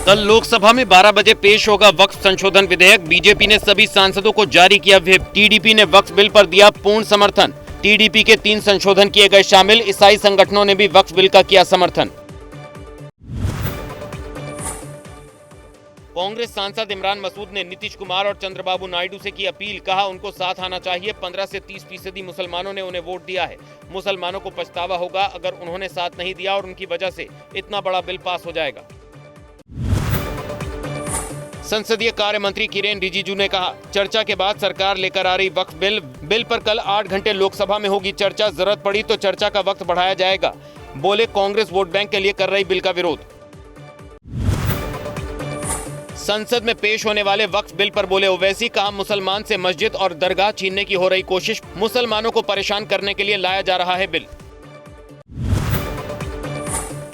कल लोकसभा में 12 बजे पेश होगा वक्फ संशोधन विधेयक। बीजेपी ने सभी सांसदों को जारी किया व्हिप। टीडीपी ने वक्फ बिल पर दिया पूर्ण समर्थन। टीडीपी के 3 संशोधन किए गए शामिल। ईसाई संगठनों ने भी वक्फ बिल का किया समर्थन। कांग्रेस सांसद इमरान मसूद ने नीतीश कुमार और चंद्रबाबू नायडू से की अपील। कहा उनको साथ आना चाहिए। 15 से 30% मुसलमानों ने उन्हें वोट दिया है। मुसलमानों को पछतावा होगा अगर उन्होंने साथ नहीं दिया और उनकी वजह से इतना बड़ा बिल पास हो जाएगा। संसदीय कार्य मंत्री किरेन रिजिजू ने कहा, चर्चा के बाद सरकार लेकर आ रही वक्फ बिल पर कल 8 घंटे लोकसभा में होगी चर्चा। जरूरत पड़ी तो चर्चा का वक्त बढ़ाया जाएगा। बोले कांग्रेस वोट बैंक के लिए कर रही बिल का विरोध। संसद में पेश होने वाले वक्फ बिल पर बोले ओवैसी। कहा मुसलमान से मस्जिद और दरगाह छीनने की हो रही कोशिश। मुसलमानों को परेशान करने के लिए लाया जा रहा है बिल।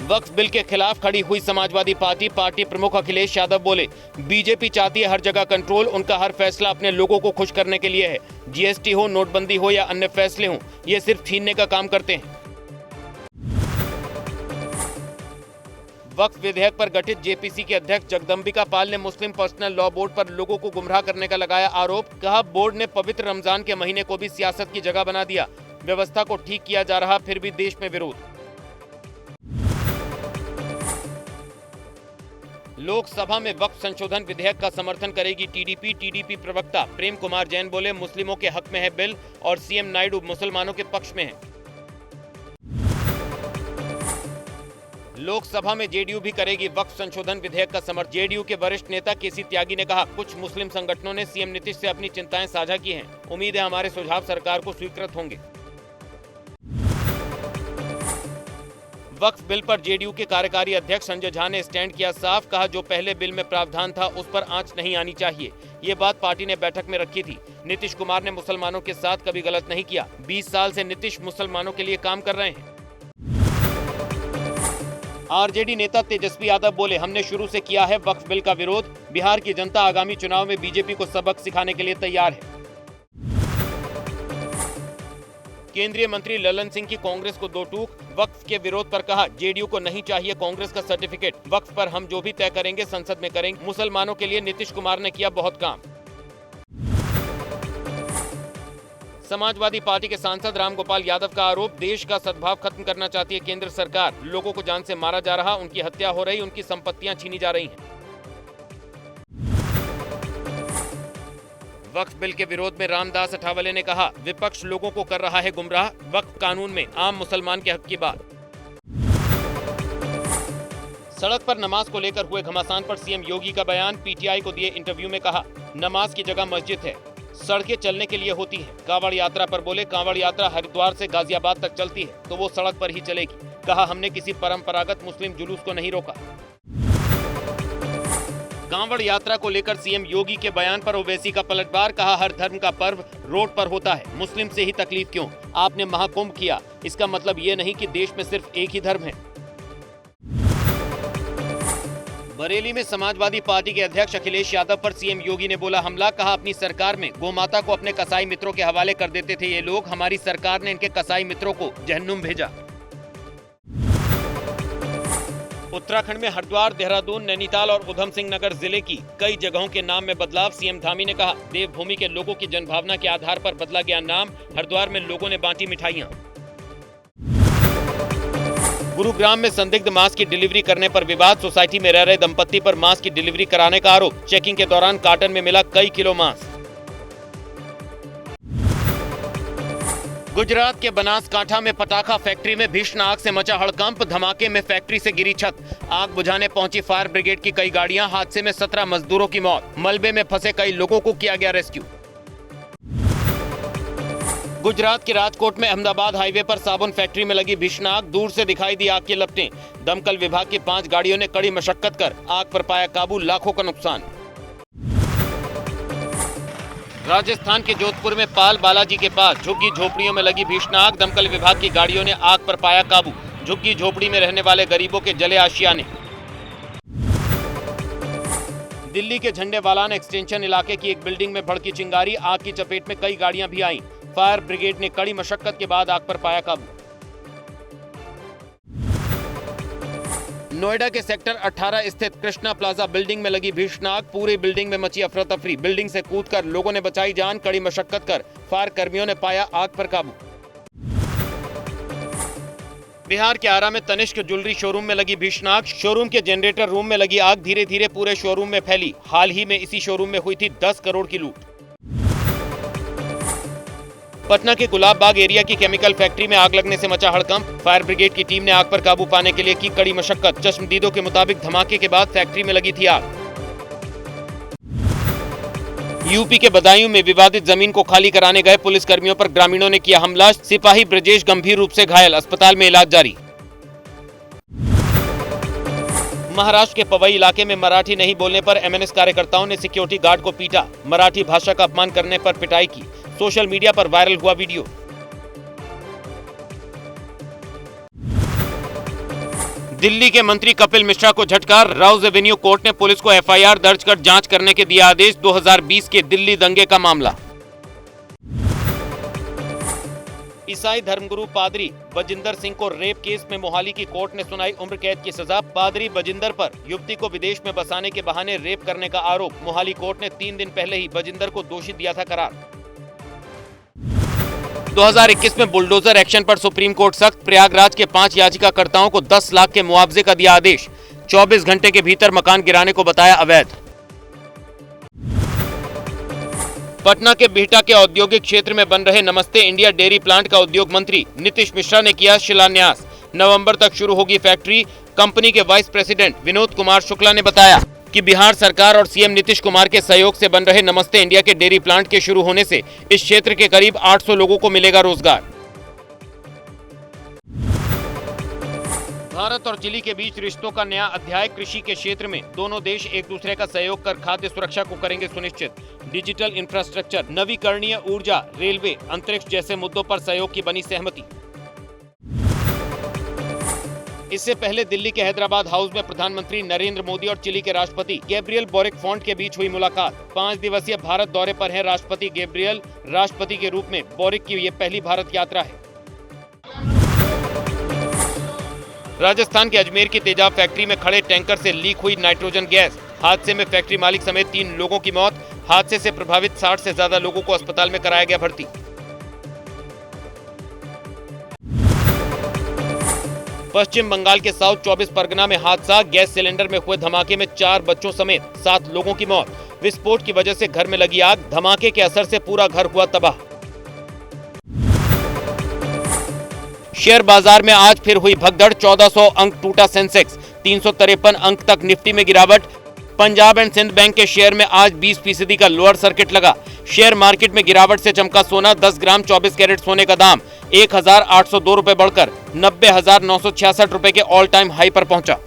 वक्फ बिल के खिलाफ खड़ी हुई समाजवादी पार्टी प्रमुख अखिलेश यादव बोले, बीजेपी चाहती है हर जगह कंट्रोल। उनका हर फैसला अपने लोगों को खुश करने के लिए है। जीएसटी हो, नोटबंदी हो या अन्य फैसले हों, ये सिर्फ छीनने का काम करते हैं। वक्फ विधेयक पर गठित जेपीसी के अध्यक्ष जगदम्बिका पाल ने मुस्लिम पर्सनल लॉ बोर्ड पर लोगों को गुमराह करने का लगाया आरोप। कहा बोर्ड ने पवित्र रमजान के महीने को भी सियासत की जगह बना दिया। व्यवस्था को ठीक किया जा रहा फिर भी देश में विरोध। लोकसभा में वक्फ संशोधन विधेयक का समर्थन करेगी टीडीपी प्रवक्ता प्रेम कुमार जैन बोले, मुस्लिमों के हक में है बिल और सीएम नायडू मुसलमानों के पक्ष में है। लोकसभा में जेडीयू भी करेगी वक्फ संशोधन विधेयक का समर्थन। जेडीयू के वरिष्ठ नेता केसी त्यागी ने कहा, कुछ मुस्लिम संगठनों ने सीएम नीतीश से अपनी चिंताएं साझा की हैं। उम्मीद है हमारे सुझाव सरकार को स्वीकृत होंगे। वक्फ बिल पर जेडीयू के कार्यकारी अध्यक्ष संजय झा ने स्टैंड किया साफ। कहा जो पहले बिल में प्रावधान था उस पर आंच नहीं आनी चाहिए। ये बात पार्टी ने बैठक में रखी थी। नीतीश कुमार ने मुसलमानों के साथ कभी गलत नहीं किया। 20 साल से नीतीश मुसलमानों के लिए काम कर रहे हैं। आरजेडी नेता तेजस्वी यादव बोले, हमने शुरू से किया है वक्फ बिल का विरोध। बिहार की जनता आगामी चुनाव में बीजेपी को सबक सिखाने के लिए तैयार है। केंद्रीय मंत्री ललन सिंह की कांग्रेस को दो टूक। वक्फ के विरोध पर कहा, जेडीयू को नहीं चाहिए कांग्रेस का सर्टिफिकेट। वक्फ पर हम जो भी तय करेंगे संसद में करेंगे। मुसलमानों के लिए नीतीश कुमार ने किया बहुत काम। समाजवादी पार्टी के सांसद रामगोपाल यादव का आरोप, देश का सद्भाव खत्म करना चाहती है केंद्र सरकार। लोगों को जान से मारा जा रहा, उनकी हत्या हो रही, उनकी संपत्तियां छीनी जा रही हैं। वक्फ बिल के विरोध में रामदास अठावले ने कहा, विपक्ष लोगों को कर रहा है गुमराह। वक्फ कानून में आम मुसलमान के हक की बात। सड़क पर नमाज को लेकर हुए घमासान पर सीएम योगी का बयान। पीटीआई को दिए इंटरव्यू में कहा, नमाज की जगह मस्जिद है, सड़कें चलने के लिए होती है। कांवड़ यात्रा पर बोले, कांवड़ यात्रा हरिद्वार से गाजियाबाद तक चलती है तो वो सड़क पर ही चलेगी। कहा हमने किसी परंपरागत मुस्लिम जुलूस को नहीं रोका। कांवड़ यात्रा को लेकर सीएम योगी के बयान पर ओवैसी का पलटवार। कहा हर धर्म का पर्व रोड पर होता है, मुस्लिम से ही तकलीफ क्यों? आपने महाकुंभ किया, इसका मतलब ये नहीं कि देश में सिर्फ एक ही धर्म है। बरेली में समाजवादी पार्टी के अध्यक्ष अखिलेश यादव पर सीएम योगी ने बोला हमला। कहा अपनी सरकार में गोमाता को अपने कसाई मित्रों के हवाले कर देते थे ये लोग। हमारी सरकार ने इनके कसाई मित्रों को जहन्नुम भेजा। उत्तराखंड में हरिद्वार, देहरादून, नैनीताल और उधम सिंह नगर जिले की कई जगहों के नाम में बदलाव। सीएम धामी ने कहा, देवभूमि के लोगों की जनभावना के आधार पर बदला गया नाम। हरिद्वार में लोगों ने बांटी मिठाइयां। गुरुग्राम में संदिग्ध मास्क की डिलीवरी करने पर विवाद। सोसाइटी में रह रहे दंपत्ति पर मास्क की डिलीवरी कराने का आरोप। चेकिंग के दौरान कार्टन में मिला कई किलो मास्क। गुजरात के बनासकांठा में पटाखा फैक्ट्री में भीषण आग से मचा हड़कंप। धमाके में फैक्ट्री से गिरी छत। आग बुझाने पहुंची फायर ब्रिगेड की कई गाड़ियां। हादसे में 17 मजदूरों की मौत। मलबे में फंसे कई लोगों को किया गया रेस्क्यू। गुजरात के राजकोट में अहमदाबाद हाईवे पर साबुन फैक्ट्री में लगी भीषण आग। दूर से दिखाई दी आग की लपटें। दमकल विभाग की 5 गाड़ियों ने कड़ी मशक्कत कर आग पर पाया काबू। लाखों का नुकसान। राजस्थान के जोधपुर में पाल बालाजी के पास झुग्गी झोपड़ियों में लगी भीषण आग। दमकल विभाग की गाड़ियों ने आग पर पाया काबू। झुग्गी झोपड़ी में रहने वाले गरीबों के जले आशियाने। दिल्ली के झंडेवालान एक्सटेंशन इलाके की एक बिल्डिंग में भड़की चिंगारी। आग की चपेट में कई गाड़ियां भी आईं। फायर ब्रिगेड ने कड़ी मशक्कत के बाद आग पर पाया काबू। नोएडा के सेक्टर 18 स्थित कृष्णा प्लाजा बिल्डिंग में लगी भीषण आग। पूरी बिल्डिंग में मची अफरा तफरी। बिल्डिंग से कूदकर लोगों ने बचाई जान। कड़ी मशक्कत कर फायर कर्मियों ने पाया आग पर काबू। बिहार के आरा में तनिष्क ज्वेलरी शोरूम में लगी भीषण आग। शोरूम के जनरेटर रूम में लगी आग धीरे धीरे पूरे शोरूम में फैली। हाल ही में इसी शोरूम में हुई थी 10 करोड़ की लूट। पटना के गुलाब बाग एरिया की केमिकल फैक्ट्री में आग लगने से मचा हड़कंप। फायर ब्रिगेड की टीम ने आग पर काबू पाने के लिए की कड़ी मशक्कत। चश्मदीदों के मुताबिक धमाके के बाद फैक्ट्री में लगी थी आग। यूपी के बदायूं में विवादित जमीन को खाली कराने गए पुलिसकर्मियों पर ग्रामीणों ने किया हमला। सिपाही ब्रजेश गंभीर रूप से घायल, अस्पताल में इलाज जारी। महाराष्ट्र के पवई इलाके में मराठी नहीं बोलने पर एमएनएस कार्यकर्ताओं ने सिक्योरिटी गार्ड को पीटा। मराठी भाषा का अपमान करने पर पिटाई की। सोशल मीडिया पर वायरल हुआ वीडियो। दिल्ली के मंत्री कपिल मिश्रा को झटका। राउज एवेन्यू कोर्ट ने पुलिस को एफआईआर दर्ज कर जांच करने के दिया आदेश। 2020 के दिल्ली दंगे का मामला। ईसाई धर्मगुरु पादरी बजिंदर सिंह को रेप केस में मोहाली की कोर्ट ने सुनाई उम्र कैद की सजा। पादरी बजिंदर पर युवती को विदेश में बसाने के बहाने रेप करने का आरोप। मोहाली कोर्ट ने 3 दिन पहले ही बजिंदर को दोषी दिया था करार। 2021 में बुलडोजर एक्शन पर सुप्रीम कोर्ट सख्त। प्रयागराज के 5 याचिकाकर्ताओं को 10 लाख के मुआवजे का दिया आदेश। 24 घंटे के भीतर मकान गिराने को बताया अवैध। पटना के बिहटा के औद्योगिक क्षेत्र में बन रहे नमस्ते इंडिया डेयरी प्लांट का उद्योग मंत्री नीतीश मिश्रा ने किया शिलान्यास। नवंबर तक शुरू होगी फैक्ट्री। कंपनी के वाइस प्रेसिडेंट विनोद कुमार शुक्ला ने बताया कि बिहार सरकार और सीएम नीतीश कुमार के सहयोग से बन रहे नमस्ते इंडिया के डेयरी प्लांट के शुरू होने से इस क्षेत्र के करीब 800 लोगों को मिलेगा रोजगार। भारत और चिली के बीच रिश्तों का नया अध्याय। कृषि के क्षेत्र में दोनों देश एक दूसरे का सहयोग कर खाद्य सुरक्षा को करेंगे सुनिश्चित। डिजिटल इंफ्रास्ट्रक्चर, नवीकरणीय ऊर्जा, रेलवे, अंतरिक्ष जैसे मुद्दों पर सहयोग की बनी सहमति। इससे पहले दिल्ली के हैदराबाद हाउस में प्रधानमंत्री नरेंद्र मोदी और चिली के राष्ट्रपति गैब्रियल बोरिक फोंट के बीच हुई मुलाकात। 5 दिवसीय भारत दौरे पर हैं राष्ट्रपति गैब्रियल। राष्ट्रपति के रूप में बोरिक की ये पहली भारत यात्रा है। राजस्थान के अजमेर की तेजाब फैक्ट्री में खड़े टैंकर से लीक हुई नाइट्रोजन गैस। हादसे में फैक्ट्री मालिक समेत 3 लोगों की मौत। हादसे से प्रभावित 60 से ज्यादा लोगों को अस्पताल में कराया गया भर्ती। पश्चिम बंगाल के साउथ 24 परगना में हादसा। गैस सिलेंडर में हुए धमाके में 4 बच्चों समेत 7 लोगों की मौत। विस्फोट की वजह से घर में लगी आग। धमाके के असर से पूरा घर हुआ तबाह। शेयर बाजार में आज फिर हुई भगदड़। 1400 अंक टूटा सेंसेक्स। 353 अंक तक निफ्टी में गिरावट। पंजाब एंड सिंध बैंक के शेयर में आज 20% का लोअर सर्किट लगा। शेयर मार्केट में गिरावट से चमका सोना। 10 ग्राम 24 कैरेट सोने का दाम 1802 रुपए बढ़कर 90,966 रुपए के ऑल टाइम हाई पर पहुंचा।